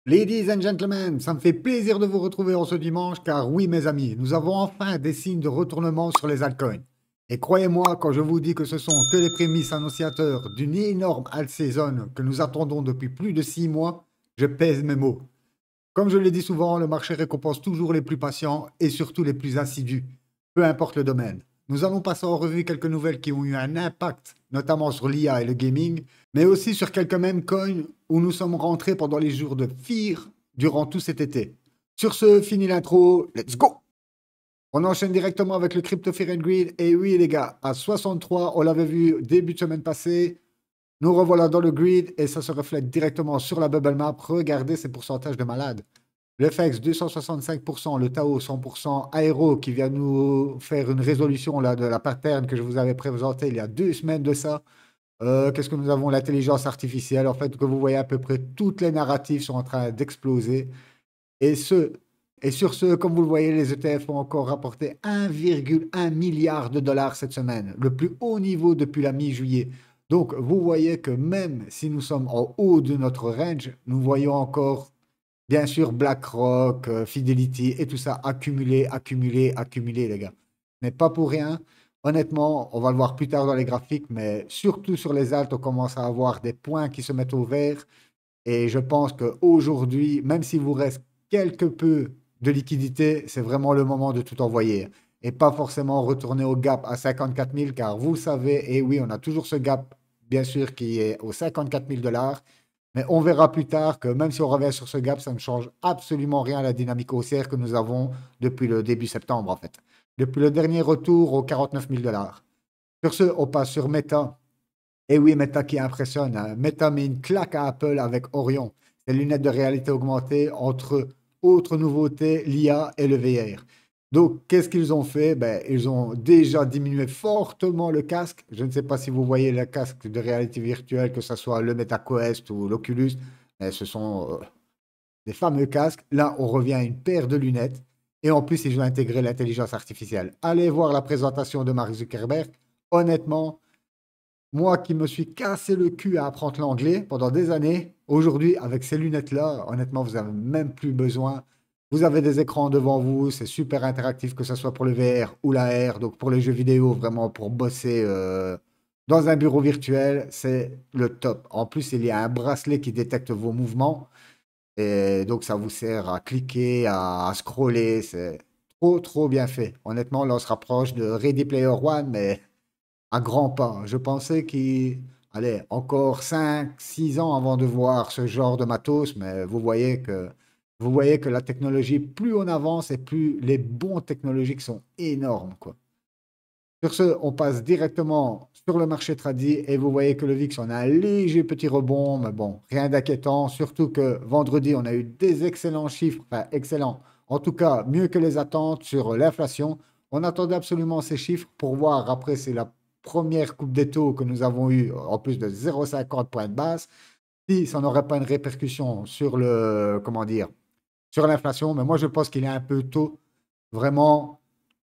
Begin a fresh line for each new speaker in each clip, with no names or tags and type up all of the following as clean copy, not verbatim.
Ladies and gentlemen, ça me fait plaisir de vous retrouver en ce dimanche car oui mes amis, nous avons enfin des signes de retournement sur les altcoins. Et croyez-moi quand je vous dis que ce sont que les prémices annonciateurs d'une énorme alt season que nous attendons depuis plus de 6 mois, je pèse mes mots. Comme je l'ai dit souvent, le marché récompense toujours les plus patients et surtout les plus assidus, peu importe le domaine. Nous allons passer en revue quelques nouvelles qui ont eu un impact, notamment sur l'IA et le gaming, mais aussi sur quelques meme coins où nous sommes rentrés pendant les jours de fear durant tout cet été. Sur ce, fini l'intro, let's go! On enchaîne directement avec le Crypto Fear and Greed. Et oui les gars, à 63, on l'avait vu début de semaine passée, nous revoilà dans le grid et ça se reflète directement sur la bubble map. Regardez ces pourcentages de malades. Le FX 265%, le Tao 100%, Aero qui vient nous faire une résolution là, de la pattern que je vous avais présenté il y a 2 semaines de ça. Qu'est-ce que nous avons? L'intelligence artificielle, en fait, que vous voyez à peu près toutes les narratives sont en train d'exploser. Et, et sur ce, comme vous le voyez, les ETF ont encore rapporté 1,1 milliard de dollars cette semaine, le plus haut niveau depuis la mi-juillet. Donc, vous voyez que même si nous sommes en haut de notre range, nous voyons encore, bien sûr, BlackRock, Fidelity et tout ça accumuler, accumuler, accumuler, les gars. Mais pas pour rien. Honnêtement, on va le voir plus tard dans les graphiques, mais surtout sur les alts, on commence à avoir des points qui se mettent au vert. Et je pense qu'aujourd'hui, même s'il vous reste quelque peu de liquidité, c'est vraiment le moment de tout envoyer. Et pas forcément retourner au gap à 54 000, car vous le savez, et oui, on a toujours ce gap, bien sûr, qui est aux 54 000 dollars. Mais on verra plus tard que même si on revient sur ce gap, ça ne change absolument rien à la dynamique haussière que nous avons depuis le début septembre, en fait. Depuis le dernier retour aux 49 000 dollars. Sur ce, on passe sur Meta. Et oui, Meta qui impressionne, hein. Meta met une claque à Apple avec Orion. Des lunettes de réalité augmentée entre autres nouveautés, l'IA et le VR. Donc, qu'est-ce qu'ils ont fait? Ben, ils ont déjà diminué fortement le casque. Je ne sais pas si vous voyez le casque de réalité virtuelle, que ce soit le MetaQuest ou l'Oculus, mais ce sont des fameux casques. Là, on revient à une paire de lunettes. Et en plus, ils ont intégré l'intelligence artificielle. Allez voir la présentation de Mark Zuckerberg. Honnêtement, moi qui me suis cassé le cul à apprendre l'anglais pendant des années, aujourd'hui, avec ces lunettes-là, honnêtement, vous n'avez même plus besoin. Vous avez des écrans devant vous, c'est super interactif, que ce soit pour le VR ou la R. Donc pour les jeux vidéo, vraiment pour bosser dans un bureau virtuel, c'est le top. En plus, il y a un bracelet qui détecte vos mouvements. Et donc ça vous sert à cliquer, à scroller. C'est trop, trop bien fait. Honnêtement, là, on se rapproche de Ready Player One, mais à grands pas. Je pensais qu'il allait encore 5, 6 ans avant de voir ce genre de matos, mais vous voyez que la technologie, plus on avance et plus les bons technologiques sont énormes, quoi. Sur ce, on passe directement sur le marché tradi et vous voyez que le VIX, on a un léger petit rebond, mais bon, rien d'inquiétant. Surtout que vendredi, on a eu des excellents chiffres, enfin excellents, en tout cas mieux que les attentes sur l'inflation. On attendait absolument ces chiffres pour voir après, c'est la première coupe des taux que nous avons eue, en plus de 0,50 points de base, si ça n'aurait pas une répercussion sur le, comment dire, sur l'inflation. Mais moi, je pense qu'il est un peu tôt, vraiment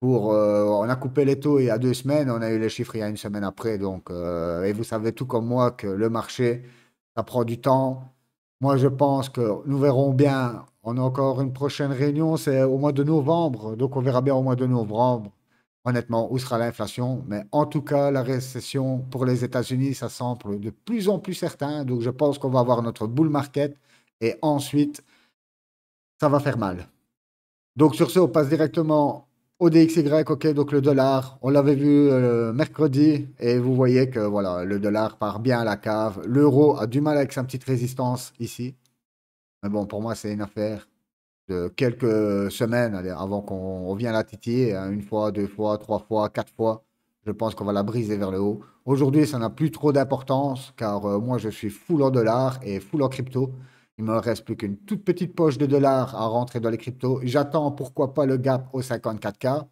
on a coupé les taux il y a 2 semaines, on a eu les chiffres il y a une semaine après. Donc, et vous savez tout comme moi que le marché, ça prend du temps. Moi, je pense que nous verrons bien. On a encore une prochaine réunion, c'est au mois de novembre. Donc, on verra bien au mois de novembre, honnêtement, où sera l'inflation. Mais en tout cas, la récession pour les États-Unis, ça semble de plus en plus certain. Donc, je pense qu'on va avoir notre bull market. Et ensuite, ça va faire mal. Donc sur ce, on passe directement au DXY, ok, donc le dollar, on l'avait vu mercredi, et vous voyez que voilà, le dollar part bien à la cave. L'euro a du mal avec sa petite résistance ici. Mais bon, pour moi, c'est une affaire de quelques semaines allez, avant qu'on revienne la titiller, hein, une fois, 2 fois, 3 fois, 4 fois. Je pense qu'on va la briser vers le haut. Aujourd'hui, ça n'a plus trop d'importance car moi, je suis full en dollars et full en crypto. Il me reste plus qu'une toute petite poche de dollars à rentrer dans les cryptos. J'attends pourquoi pas le gap au 54K.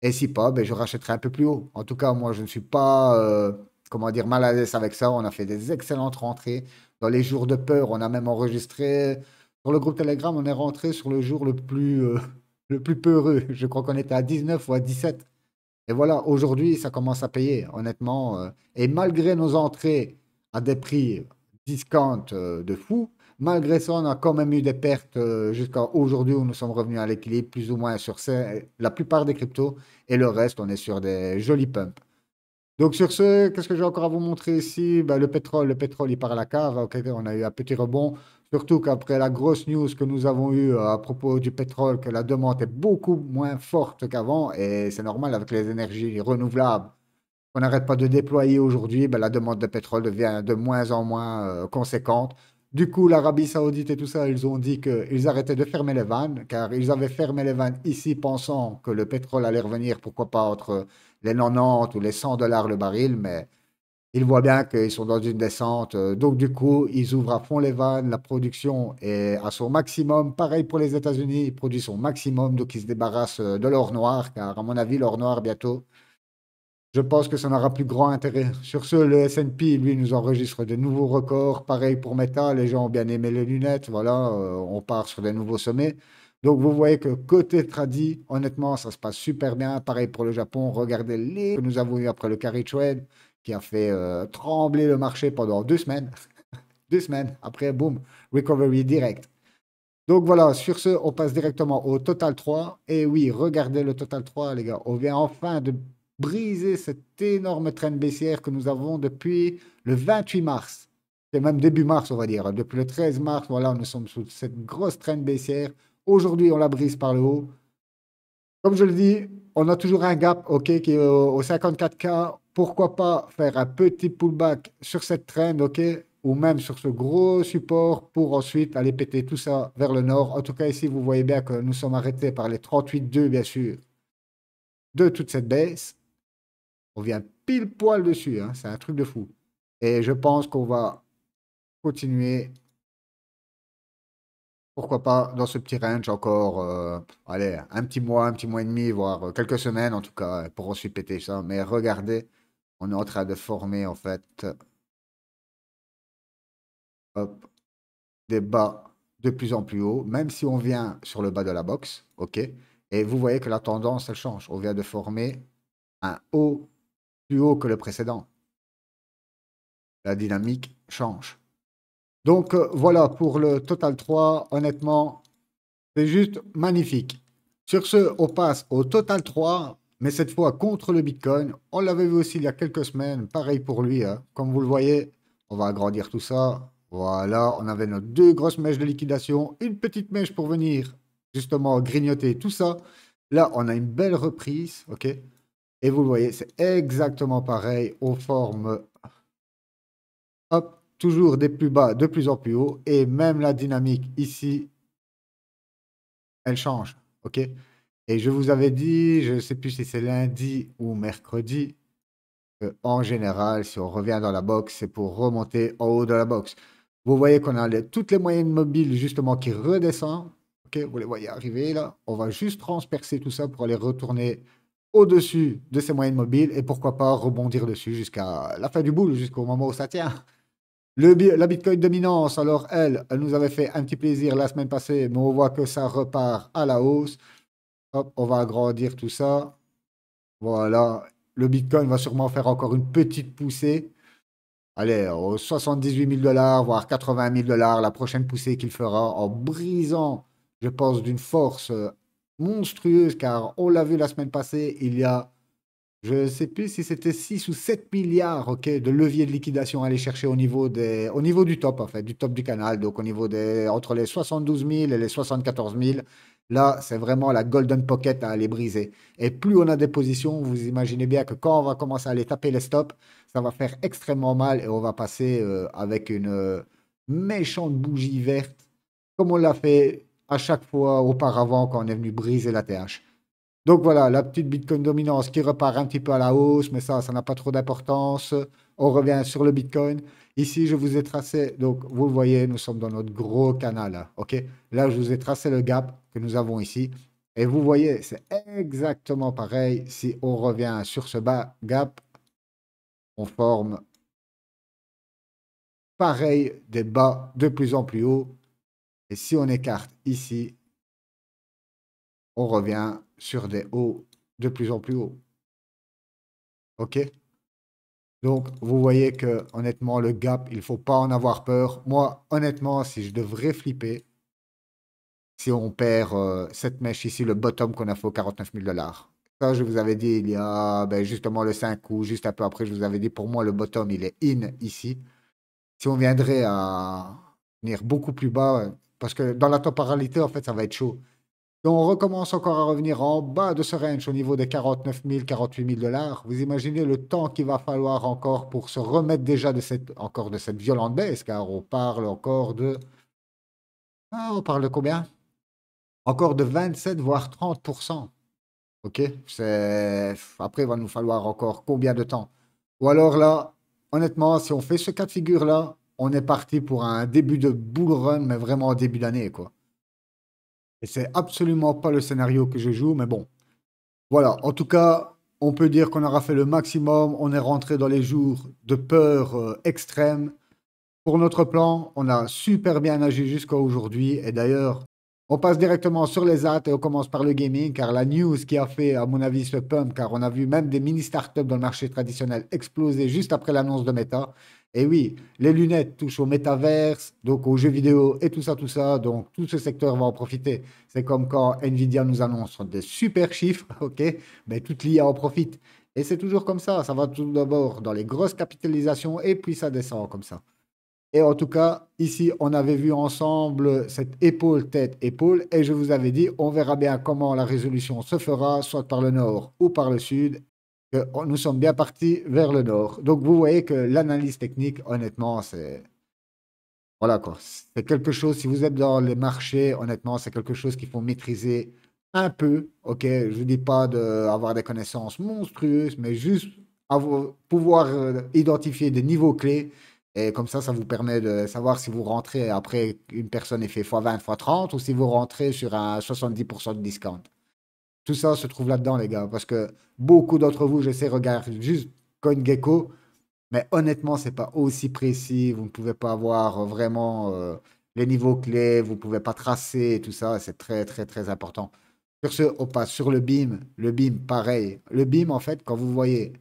Et si pas, ben, je rachèterai un peu plus haut. En tout cas, moi, je ne suis pas, comment dire, mal à l'aise avec ça. On a fait des excellentes rentrées. Dans les jours de peur, on a même enregistré. Sur le groupe Telegram, on est rentré sur le jour le plus peureux. Je crois qu'on était à 19 ou à 17. Et voilà, aujourd'hui, ça commence à payer, honnêtement. Et malgré nos entrées à des prix discount de fou, Malgré ça, on a quand même eu des pertes jusqu'à aujourd'hui où nous sommes revenus à l'équilibre, plus ou moins sur la plupart des cryptos. Et le reste, on est sur des jolis pumps. Donc sur ce, qu'est-ce que j'ai encore à vous montrer ici? Ben, le pétrole, il part à la cave. Ok, on a eu un petit rebond. Surtout qu'après la grosse news que nous avons eue à propos du pétrole, que la demande est beaucoup moins forte qu'avant. Et c'est normal avec les énergies renouvelables qu'on n'arrête pas de déployer aujourd'hui, ben, la demande de pétrole devient de moins en moins conséquente. Du coup, l'Arabie Saoudite et tout ça, ils ont dit qu'ils arrêtaient de fermer les vannes, car ils avaient fermé les vannes ici pensant que le pétrole allait revenir, pourquoi pas entre les 90 ou les 100 dollars le baril, mais ils voient bien qu'ils sont dans une descente. Donc, du coup, ils ouvrent à fond les vannes, la production est à son maximum. Pareil pour les États-Unis, ils produisent son maximum, donc ils se débarrassent de l'or noir, car à mon avis, l'or noir bientôt. Je pense que ça n'aura plus grand intérêt. Sur ce, le S&P, lui, nous enregistre de nouveaux records. Pareil pour Meta, les gens ont bien aimé les lunettes. Voilà, on part sur des nouveaux sommets. Donc, vous voyez que côté tradi, honnêtement, ça se passe super bien. Pareil pour le Japon. Regardez les que nous avons eu après le carry trade qui a fait trembler le marché pendant 2 semaines. 2 semaines. Après, boum, recovery direct. Donc voilà, sur ce, on passe directement au Total 3. Et oui, regardez le Total 3, les gars. On vient enfin de briser cette énorme traîne baissière que nous avons depuis le 28 mars. C'est même début mars, on va dire. Depuis le 13 mars, voilà, nous sommes sous cette grosse traîne baissière. Aujourd'hui, on la brise par le haut. Comme je le dis, on a toujours un gap, OK, qui est au 54K. Pourquoi pas faire un petit pullback sur cette trend, OK, ou même sur ce gros support pour ensuite aller péter tout ça vers le nord. En tout cas, ici, vous voyez bien que nous sommes arrêtés par les 38,2, bien sûr, de toute cette baisse. On vient pile poil dessus, hein, c'est un truc de fou. Et je pense qu'on va continuer, pourquoi pas, dans ce petit range encore, allez, un petit mois et demi, voire quelques semaines en tout cas, pour ensuite péter ça. Mais regardez. On est en train de former en fait hop, des bas de plus en plus haut, même si on vient sur le bas de la box, ok? Et vous voyez que la tendance, elle change. On vient de former un haut plus haut que le précédent. La dynamique change. Donc voilà pour le Total 3. Honnêtement, c'est juste magnifique. Sur ce, on passe au Total 3, mais cette fois contre le Bitcoin. On l'avait vu aussi il y a quelques semaines. Pareil pour lui, hein. Comme vous le voyez, on va agrandir tout ça. Voilà, on avait nos deux grosses mèches de liquidation, une petite mèche pour venir justement grignoter tout ça. Là, on a une belle reprise, ok? Et vous le voyez, c'est exactement pareil. On forme, hop, toujours des plus bas de plus en plus haut. Et même la dynamique ici, elle change, ok? Et je vous avais dit, je ne sais plus si c'est lundi ou mercredi, en général, si on revient dans la box, c'est pour remonter en haut de la box. Vous voyez qu'on a toutes les moyennes mobiles justement qui redescendent. Ok, vous les voyez arriver là. On va juste transpercer tout ça pour aller retourner au-dessus de ces moyennes mobiles et pourquoi pas rebondir dessus jusqu'à la fin du boule, jusqu'au moment où ça tient. La Bitcoin dominance, alors elle nous avait fait un petit plaisir la semaine passée, mais on voit que ça repart à la hausse. Hop, on va agrandir tout ça. Voilà. Le Bitcoin va sûrement faire encore une petite poussée. Allez, aux 78 000 dollars, voire 80 000 dollars, la prochaine poussée qu'il fera en brisant, je pense, d'une force monstrueuse, car on l'a vu la semaine passée, il y a, je ne sais plus si c'était 6 ou 7 milliards, ok, de levier de liquidation à aller chercher au niveau du top, en fait, du top du canal, donc au niveau entre les 72 000 et les 74 000. Là, c'est vraiment la golden pocket à aller briser. Et plus on a des positions, vous imaginez bien que quand on va commencer à aller taper les stops, ça va faire extrêmement mal et on va passer avec une méchante bougie verte, comme on l'a fait à chaque fois auparavant quand on est venu briser la TH. Donc voilà, la petite Bitcoin dominance qui repart un petit peu à la hausse, mais ça n'a pas trop d'importance. On revient sur le Bitcoin. Ici, je vous ai tracé, donc vous le voyez, nous sommes dans notre gros canal, là, ok? Là, je vous ai tracé le gap que nous avons ici. Et vous voyez, c'est exactement pareil. Si on revient sur ce bas gap, on forme pareil des bas de plus en plus haut. Et si on écarte ici, on revient sur des hauts de plus en plus haut. OK? Donc, vous voyez que, honnêtement, le gap, il faut pas en avoir peur. Moi, honnêtement, si je devrais flipper, si on perd cette mèche ici, le bottom qu'on a fait aux 49 000 $. Ça, je vous avais dit il y a ben, justement le 5 ou juste un peu après, je vous avais dit pour moi, le bottom, il est in ici. Si on viendrait à venir beaucoup plus bas, parce que dans la temporalité, en fait, ça va être chaud. Si on recommence encore à revenir en bas de ce range au niveau des 49 000, 48 000 $, vous imaginez le temps qu'il va falloir encore pour se remettre déjà encore de cette violente baisse, car on parle encore de... Ah, on parle de combien? Encore de 27, voire 30%. OK? Après, il va nous falloir encore combien de temps? Ou alors là, honnêtement, si on fait ce cas de figure-là, on est parti pour un début de bull run, mais vraiment en début d'année, quoi. Et c'est absolument pas le scénario que je joue, mais bon. Voilà, en tout cas, on peut dire qu'on aura fait le maximum. On est rentré dans les jours de peur extrême. Pour notre plan, on a super bien agi jusqu'à aujourd'hui. Et d'ailleurs, on passe directement sur les AT et on commence par le gaming, car la news qui a fait, à mon avis, ce pump, car on a vu même des mini-startups dans le marché traditionnel exploser juste après l'annonce de Meta. Et oui, les lunettes touchent au métaverse, donc aux jeux vidéo et tout ça, tout ça. Donc tout ce secteur va en profiter. C'est comme quand Nvidia nous annonce des super chiffres, ok, mais toute l'IA en profite. Et c'est toujours comme ça va tout d'abord dans les grosses capitalisations et puis ça descend comme ça. Et en tout cas, ici, on avait vu ensemble cette épaule, tête, épaule, et je vous avais dit, on verra bien comment la résolution se fera, soit par le nord ou par le sud. Nous sommes bien partis vers le nord. Donc, vous voyez que l'analyse technique, honnêtement, c'est voilà quoi. C'est quelque chose, si vous êtes dans les marchés, honnêtement, c'est quelque chose qu'il faut maîtriser un peu. Ok, je ne vous dis pas d'avoir des connaissances monstrueuses, mais juste pouvoir identifier des niveaux clés. Et comme ça vous permet de savoir si vous rentrez après une personne est fait x20, x30 ou si vous rentrez sur un 70% de discount. Tout ça se trouve là-dedans, les gars, parce que beaucoup d'entre vous, je sais, regardent juste CoinGecko, mais honnêtement, c'est pas aussi précis. Vous ne pouvez pas avoir vraiment les niveaux clés, vous ne pouvez pas tracer et tout ça. C'est très, très, très important. Sur ce, on passe sur le BIM. Le BIM, pareil. Le BIM, en fait, quand vous voyez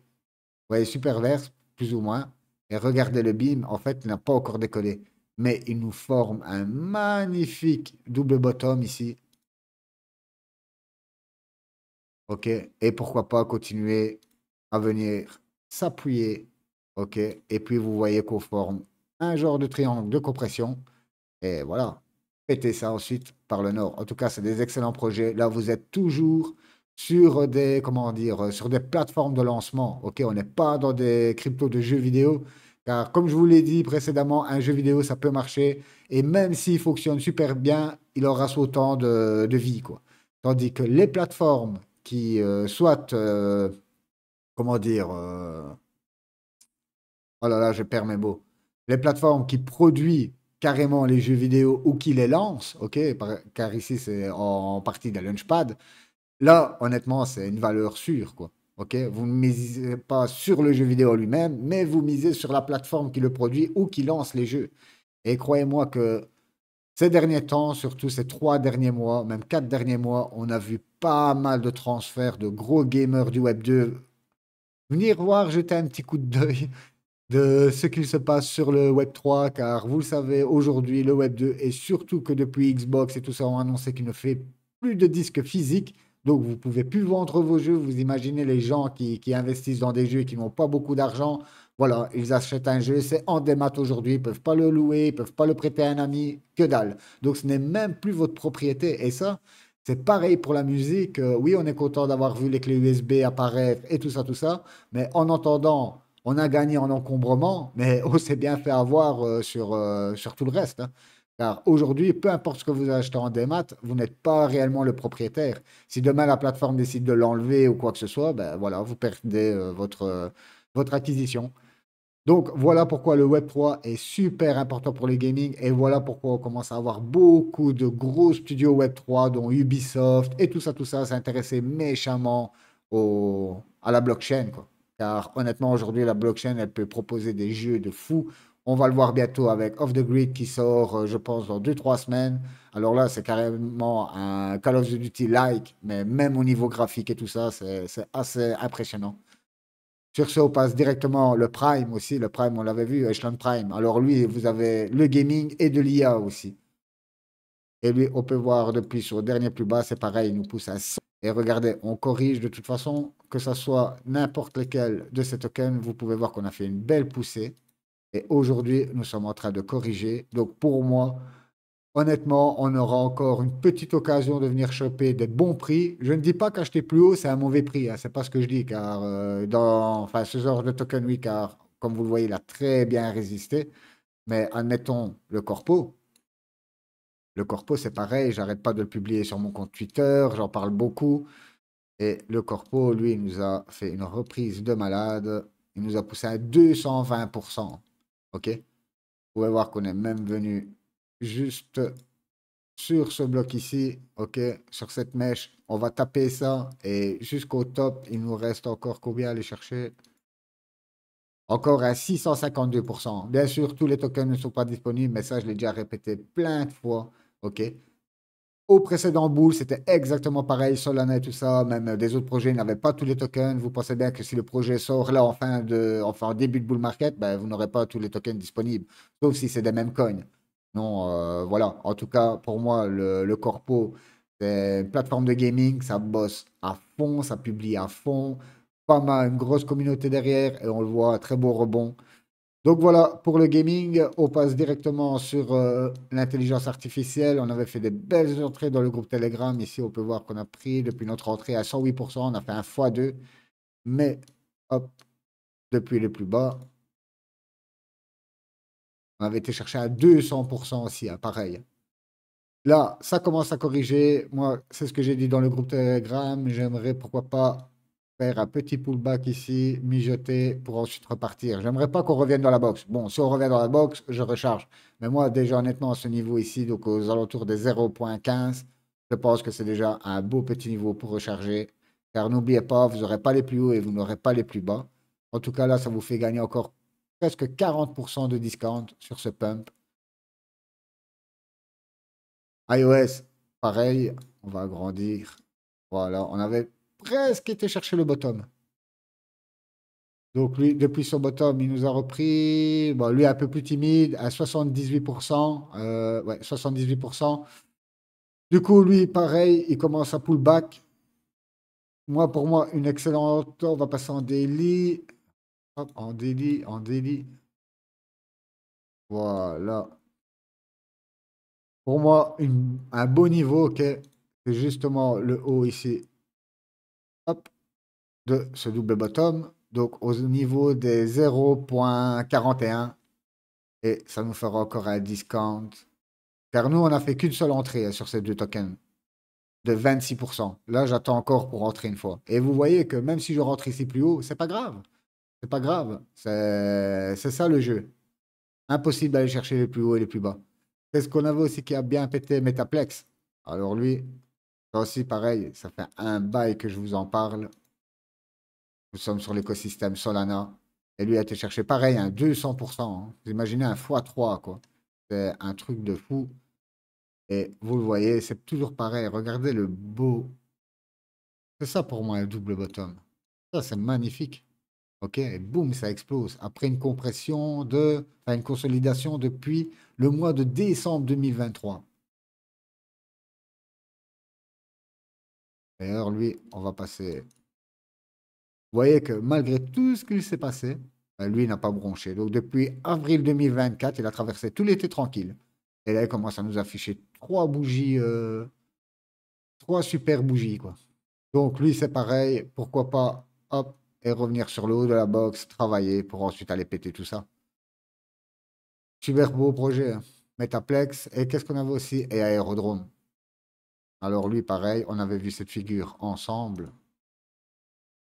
Superverse, plus ou moins, et regardez le BIM, en fait, il n'a pas encore décollé. Mais il nous forme un magnifique double bottom ici. OK? Et pourquoi pas continuer à venir s'appuyer. OK? Et puis, vous voyez qu'on forme un genre de triangle de compression. Et voilà. Faites ça ensuite par le nord. En tout cas, c'est des excellents projets. Là, vous êtes toujours sur des, comment dire, sur des plateformes de lancement. OK? On n'est pas dans des cryptos de jeux vidéo. Car comme je vous l'ai dit précédemment, un jeu vidéo, ça peut marcher. Et même s'il fonctionne super bien, il aura son temps de vie, quoi. Tandis que les plateformes qui, soit, comment dire, oh là là, je perds mes mots. Les plateformes qui produisent carrément les jeux vidéo ou qui les lancent, ok, car ici c'est en partie des launchpads, là, honnêtement, c'est une valeur sûre, quoi. Ok, vous ne misez pas sur le jeu vidéo lui-même, mais vous misez sur la plateforme qui le produit ou qui lance les jeux. Et croyez-moi que ces derniers temps, surtout ces 3 derniers mois, même 4 derniers mois, on a vu pas mal de transferts de gros gamers du Web 2 venir voir, jeter un petit coup d'œil de ce qu'il se passe sur le Web 3, car vous le savez, aujourd'hui, le Web 2, et surtout que depuis Xbox et tout ça ont annoncé qu'il ne fait plus de disques physiques, donc vous pouvez plus vendre vos jeux. Vous imaginez les gens qui investissent dans des jeux et qui n'ont pas beaucoup d'argent. Voilà, ils achètent un jeu, c'est en démat aujourd'hui, ils peuvent pas le louer, ils peuvent pas le prêter à un ami, que dalle. Donc ce n'est même plus votre propriété. Et ça, c'est pareil pour la musique. Oui, on est content d'avoir vu les clés USB apparaître et tout ça, mais en entendant on a gagné en encombrement, mais on s'est bien fait avoir sur tout le reste, hein. Car aujourd'hui, peu importe ce que vous achetez en démat, vous n'êtes pas réellement le propriétaire. Si demain la plateforme décide de l'enlever ou quoi que ce soit, ben voilà, vous perdez votre acquisition. Donc voilà pourquoi le Web 3 est super important pour les gaming et voilà pourquoi on commence à avoir beaucoup de gros studios Web 3 dont Ubisoft et tout ça s'intéressait méchamment à la blockchain, quoi. Car honnêtement, aujourd'hui, la blockchain, elle peut proposer des jeux de fou. On va le voir bientôt avec Off the Grid qui sort, je pense, dans 2, 3 semaines. Alors là, c'est carrément un Call of Duty-like, mais même au niveau graphique et tout ça, c'est assez impressionnant. Sur ce, on passe directement le Prime aussi. Le Prime, on l'avait vu, Echelon Prime. Alors lui, vous avez le gaming et de l'IA aussi. Et lui, on peut voir depuis sur le dernier plus bas, c'est pareil, il nous pousse à 100. Et regardez, on corrige de toute façon, que ce soit n'importe lequel de ces tokens, vous pouvez voir qu'on a fait une belle poussée. Et aujourd'hui, nous sommes en train de corriger. Donc pour moi, honnêtement, on aura encore une petite occasion de venir choper des bons prix. Je ne dis pas qu'acheter plus haut, c'est un mauvais prix, hein. C'est pas ce que je dis, car enfin, ce genre de token, oui, car comme vous le voyez, il a très bien résisté. Mais admettons le corpo. Le corpo, c'est pareil, j'arrête pas de le publier sur mon compte Twitter, j'en parle beaucoup. Et le corpo, lui, il nous a fait une reprise de malade. Il nous a poussé à 220%. OK? Vous pouvez voir qu'on est même venu juste sur ce bloc ici. OK? Sur cette mèche, on va taper ça. Et jusqu'au top, il nous reste encore combien à aller chercher? Encore à 652%. Bien sûr, tous les tokens ne sont pas disponibles, mais ça, je l'ai déjà répété plein de fois. OK? Au précédent bull, c'était exactement pareil. Solana et tout ça, même des autres projets n'avaient pas tous les tokens. Vous pensez bien que si le projet sort là enfin, en début de bull market, ben, vous n'aurez pas tous les tokens disponibles. Sauf si c'est des mêmes coins. Non, voilà. En tout cas, pour moi, le Corpo, c'est une plateforme de gaming. Ça bosse à fond, ça publie à fond. Pas mal, une grosse communauté derrière. Et on le voit, très beau rebond. Donc voilà, pour le gaming, on passe directement sur l'intelligence artificielle. On avait fait des belles entrées dans le groupe Telegram. Ici, on peut voir qu'on a pris depuis notre entrée à 108%. On a fait un x2. Mais, hop, depuis le plus bas, on avait été chercher à 200% aussi, hein, pareil. Là, ça commence à corriger. Moi, c'est ce que j'ai dit dans le groupe Telegram. J'aimerais, pourquoi pas, faire un petit pullback ici, mijoter pour ensuite repartir. J'aimerais pas qu'on revienne dans la box. Bon, si on revient dans la box, je recharge. Mais moi, déjà, honnêtement, à ce niveau ici, donc aux alentours des 0,15, je pense que c'est déjà un beau petit niveau pour recharger. Car n'oubliez pas, vous n'aurez pas les plus hauts et vous n'aurez pas les plus bas. En tout cas, là, ça vous fait gagner encore presque 40% de discount sur ce pump. iOS, pareil, on va agrandir. Voilà, on avait presque été chercher le bottom. Donc lui, depuis son bottom, il nous a repris. Bon, lui un peu plus timide, à 78%. Ouais, 78%. Du coup, lui, pareil, il commence à pull back. Moi, pour moi, une excellente. On va passer en daily. Hop, en daily, en daily. Voilà. Pour moi, un beau niveau, ok. C'est justement le haut ici. Hop, de ce double bottom. Donc au niveau des 0,41. Et ça nous fera encore un discount. Car nous, on n'a fait qu'une seule entrée sur ces deux tokens de 26%. Là, j'attends encore pour rentrer une fois. Et vous voyez que même si je rentre ici plus haut, c'est pas grave. C'est pas grave. C'est ça le jeu. Impossible d'aller chercher les plus hauts et les plus bas. C'est ce qu'on avait aussi qui a bien pété Metaplex. Alors lui, ça aussi pareil, ça fait un bail que je vous en parle. Nous sommes sur l'écosystème Solana. Et lui a été chercher pareil, un 200%, hein. Vous imaginez un x3, quoi. C'est un truc de fou. Et vous le voyez, c'est toujours pareil. Regardez le beau. C'est ça pour moi, un double bottom. Ça, c'est magnifique. OK? Et boum, ça explose. Après une compression enfin, une consolidation depuis le mois de décembre 2023. D'ailleurs, lui, on va passer. Vous voyez que malgré tout ce qui s'est passé, lui, il n'a pas bronché. Donc, depuis avril 2024, il a traversé tout l'été tranquille. Et là, il commence à nous afficher trois bougies, trois super bougies, quoi. Donc, lui, c'est pareil. Pourquoi pas, hop, et revenir sur le haut de la box, travailler pour ensuite aller péter tout ça. Super beau projet, hein. Metaplex. Et qu'est-ce qu'on avait aussi? Et Aérodrome. Alors, lui, pareil, on avait vu cette figure ensemble.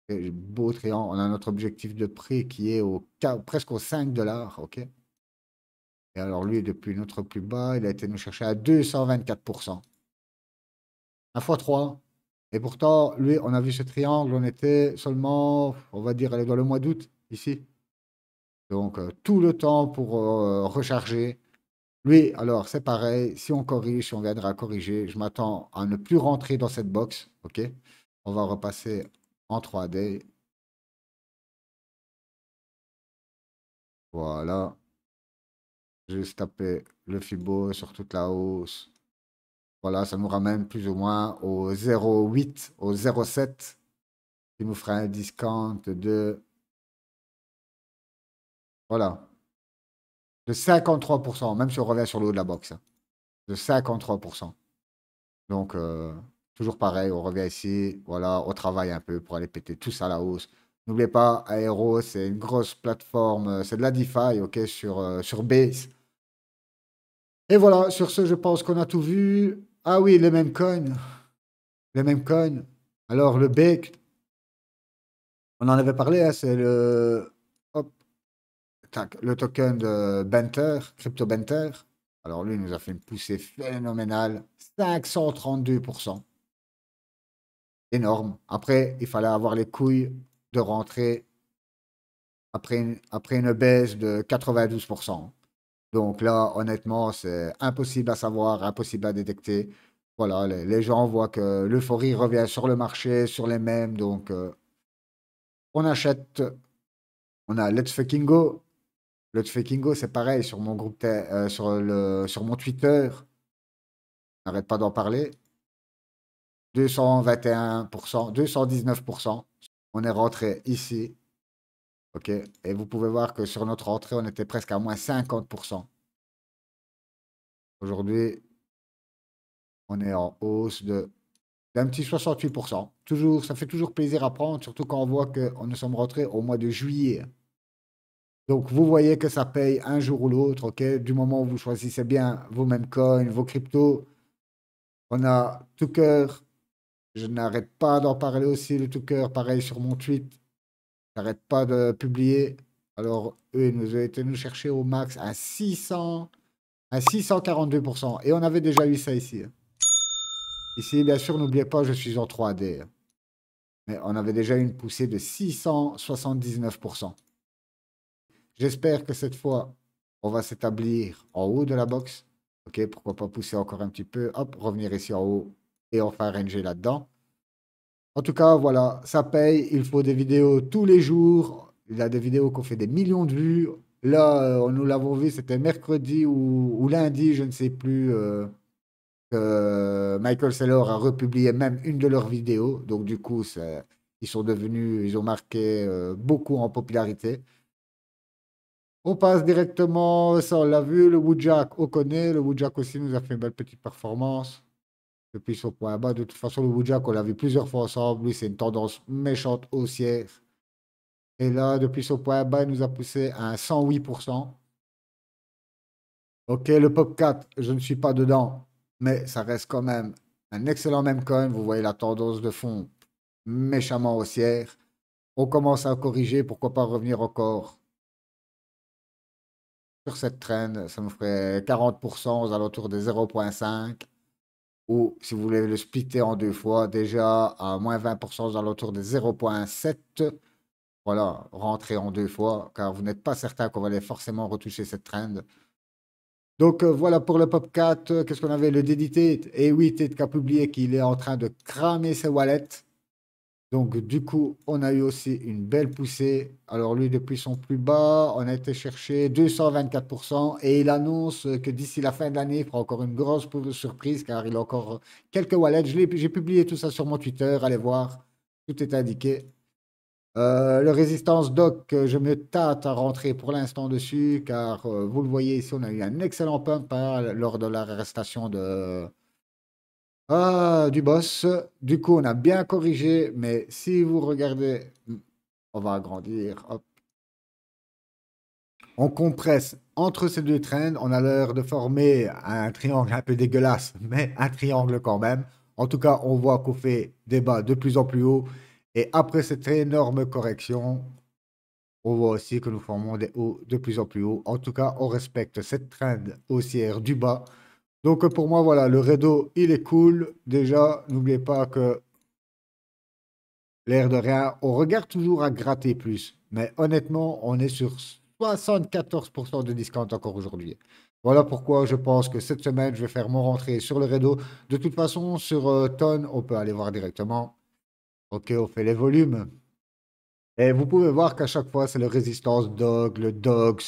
Et beau triangle. On a notre objectif de prix qui est presque aux 5 dollars. OK? Et alors, lui, depuis notre plus bas, il a été nous chercher à 224%. Un fois 3. Et pourtant, lui, on a vu ce triangle, on était seulement, on va dire, dans le mois d'août, ici. Donc, tout le temps pour recharger. Lui, alors, c'est pareil. Si on corrige, si on viendra corriger, je m'attends à ne plus rentrer dans cette box. OK? On va repasser en 3D. Voilà. Juste taper le Fibo sur toute la hausse. Voilà, ça nous ramène plus ou moins au 0,8, au 0,7, qui nous fera un discount de, voilà, de 53%, même si on revient sur le haut de la box, hein, de 53%. Donc, toujours pareil, on revient ici, voilà, on travaille un peu pour aller péter tout ça à la hausse. N'oubliez pas, Aero, c'est une grosse plateforme, c'est de la DeFi, ok, sur Base. Et voilà, sur ce, je pense qu'on a tout vu. Ah oui, les mêmes coins. Les mêmes coins. Alors, le BEC, on en avait parlé, hein, c'est hop, tac, le token de Benter, Crypto Benter. Alors, lui, il nous a fait une poussée phénoménale, 532%. Énorme. Après, il fallait avoir les couilles de rentrer après une baisse de 92%. Donc là, honnêtement, c'est impossible à savoir, impossible à détecter. Voilà, les gens voient que l'euphorie revient sur le marché, sur les mêmes. Donc, on achète. On a Let's Fucking Go. Let's Fucking Go, c'est pareil sur mon groupe, sur mon Twitter. N'arrête pas d'en parler. 221%, 219%. On est rentré ici. OK. Et vous pouvez voir que sur notre entrée, on était presque à moins 50%. Aujourd'hui, on est en hausse d'un petit 68%. Toujours, ça fait toujours plaisir à prendre, surtout quand on voit que nous sommes rentrés au mois de juillet. Donc, vous voyez que ça paye un jour ou l'autre, OK? Du moment où vous choisissez bien vos mêmes coins, vos cryptos. On a Tucker. Je n'arrête pas d'en parler aussi, le Tucker. Pareil sur mon tweet. J'arrête pas de publier. Alors, eux, ils nous ont été nous chercher au max à 600, à 642%. Et on avait déjà eu ça ici. Ici, bien sûr, n'oubliez pas, je suis en 3D. Mais on avait déjà eu une poussée de 679%. J'espère que cette fois, on va s'établir en haut de la box. OK, pourquoi pas pousser encore un petit peu. Hop, revenir ici en haut et on fait un ranger là-dedans. En tout cas, voilà, ça paye. Il faut des vidéos tous les jours. Il y a des vidéos qui ont fait des millions de vues. Là, nous l'avons vu, c'était mercredi ou lundi, je ne sais plus. Que Michael Saylor a republié même une de leurs vidéos. Donc, du coup, ils sont devenus, ils ont marqué beaucoup en popularité. On passe directement, ça on l'a vu, le Woodjack, on connaît. Le Woodjack aussi nous a fait une belle petite performance depuis son point bas. De toute façon, le Woodjack, on l'a vu plusieurs fois ensemble. Lui, c'est une tendance méchante haussière. Et là, depuis son point bas, il nous a poussé à un 108%. Ok, le Pop 4, je ne suis pas dedans, mais ça reste quand même un excellent même coin. Vous voyez la tendance de fond méchamment haussière. On commence à corriger, pourquoi pas revenir encore sur cette trend. Ça nous ferait 40% aux alentours de 0,5. Ou si vous voulez le splitter en deux fois, déjà à moins 20% aux alentours de 0,7. Voilà, rentrer en deux fois, car vous n'êtes pas certain qu'on va aller forcément retoucher cette trend. Donc voilà pour le Popcat. Qu'est-ce qu'on avait? Le DDT. Et oui, Tate qui a publié qu'il est en train de cramer ses wallets. Donc du coup, on a eu aussi une belle poussée. Alors lui, depuis son plus bas, on a été chercher 224%. Et il annonce que d'ici la fin de l'année, il fera encore une grosse surprise car il a encore quelques wallets. J'ai publié tout ça sur mon Twitter. Allez voir. Tout est indiqué. Le résistance doc, je me tâte à rentrer pour l'instant dessus, car vous le voyez ici, on a eu un excellent pump hein, lors de l'arrestation du boss. Du coup, on a bien corrigé, mais si vous regardez, on va agrandir, hop. On compresse entre ces deux trends, on a l'air de former un triangle un peu dégueulasse, mais un triangle quand même. En tout cas, on voit qu'on fait des bas de plus en plus haut. Et après cette énorme correction, on voit aussi que nous formons des hauts de plus en plus hauts. En tout cas, on respecte cette trend haussière du bas. Donc pour moi, voilà, le Redo, il est cool. Déjà, n'oubliez pas que l'air de rien, on regarde toujours à gratter plus. Mais honnêtement, on est sur 74% de discount encore aujourd'hui. Voilà pourquoi je pense que cette semaine, je vais faire mon rentrée sur le Redo. De toute façon, sur Ton, on peut aller voir directement. Ok, on fait les volumes. Et vous pouvez voir qu'à chaque fois, c'est le Résistance Dog, le Dogs.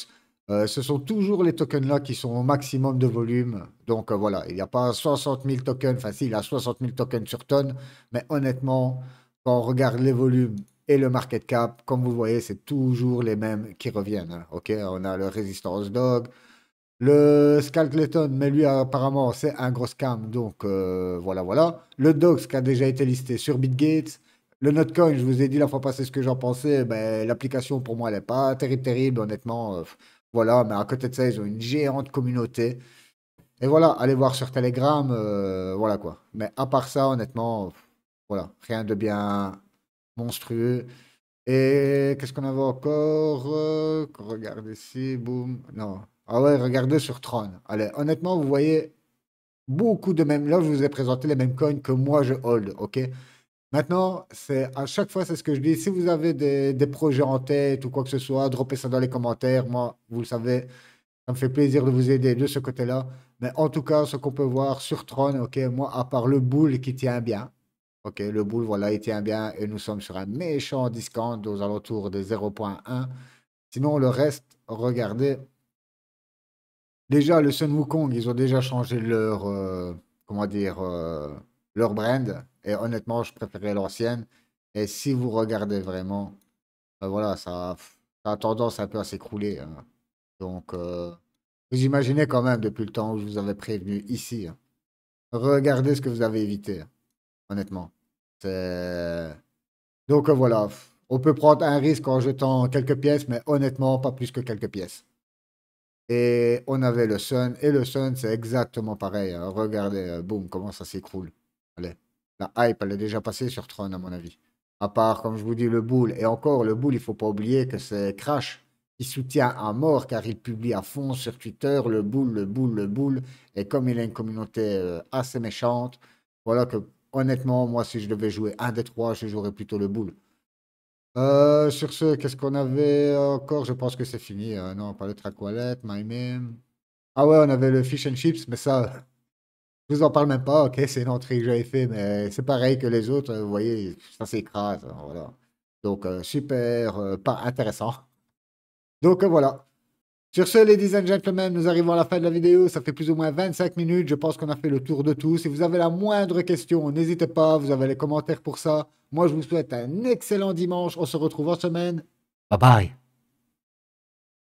Ce sont toujours les tokens là qui sont au maximum de volume. Donc voilà, il n'y a pas 60 000 tokens. Enfin, si, il y a 60 000 tokens sur tonne. Mais honnêtement, quand on regarde les volumes et le market cap, comme vous voyez, c'est toujours les mêmes qui reviennent, hein. Ok, on a le Resistance Dog, le Scalcleton, mais lui apparemment c'est un gros scam. Donc voilà, voilà. Le Dox qui a déjà été listé sur Bitgate. Le Notcoin, je vous ai dit la fois passée ce que j'en pensais. Ben, l'application pour moi elle n'est pas terrible, terrible, honnêtement. Voilà, mais à côté de ça, ils ont une géante communauté. Et voilà, allez voir sur Telegram, voilà quoi. Mais à part ça, honnêtement, voilà, rien de bien monstrueux. Et qu'est-ce qu'on avait encore? Regardez ici, boum. Non. Ah ouais, regardez sur Tron. Allez, honnêtement, vous voyez beaucoup de mêmes. Là, je vous ai présenté les mêmes coins que moi je hold, ok? Maintenant, c'est à chaque fois, c'est ce que je dis. Si vous avez des projets en tête ou quoi que ce soit, droppez ça dans les commentaires. Moi, vous le savez, ça me fait plaisir de vous aider de ce côté-là. Mais en tout cas, ce qu'on peut voir sur Tron, ok, moi, à part le bull qui tient bien, ok, le bull, voilà, il tient bien et nous sommes sur un méchant discount aux alentours de 0,1. Sinon, le reste, regardez. Déjà, le Sun Wukong, ils ont déjà changé leur, comment dire, leur brand. Et honnêtement, je préférais l'ancienne. Et si vous regardez vraiment, voilà, ça a tendance un peu à s'écrouler, hein. Donc, vous imaginez quand même depuis le temps où je vous avais prévenu ici, hein. Regardez ce que vous avez évité, hein, honnêtement. C'est... Donc voilà, on peut prendre un risque en jetant quelques pièces, mais honnêtement, pas plus que quelques pièces. Et on avait le Sun, et le Sun, c'est exactement pareil, hein. Regardez, boum, comment ça s'écroule. Allez, la hype, elle est déjà passée sur Tron, à mon avis. À part, comme je vous dis, le Bull. Et encore, le Bull, il faut pas oublier que c'est Crash qui soutient à mort, car il publie à fond sur Twitter le Bull, le Bull, le Bull. Et comme il a une communauté assez méchante, voilà que, honnêtement, moi, si je devais jouer un des trois, je jouerais plutôt le Bull. Sur ce, qu'est-ce qu'on avait encore? Je pense que c'est fini. Non, pas le track wallet, my meme. Ah ouais, on avait le fish and chips, mais ça, je vous en parle même pas. Ok, c'est une entrée que j'avais fait, mais c'est pareil que les autres. Vous voyez, ça s'écrase, hein, voilà. Donc, super, pas intéressant. Donc, voilà. Sur ce, ladies and gentlemen, nous arrivons à la fin de la vidéo. Ça fait plus ou moins 25 minutes. Je pense qu'on a fait le tour de tout. Si vous avez la moindre question, n'hésitez pas. Vous avez les commentaires pour ça. Moi, je vous souhaite un excellent dimanche. On se retrouve en semaine. Bye bye.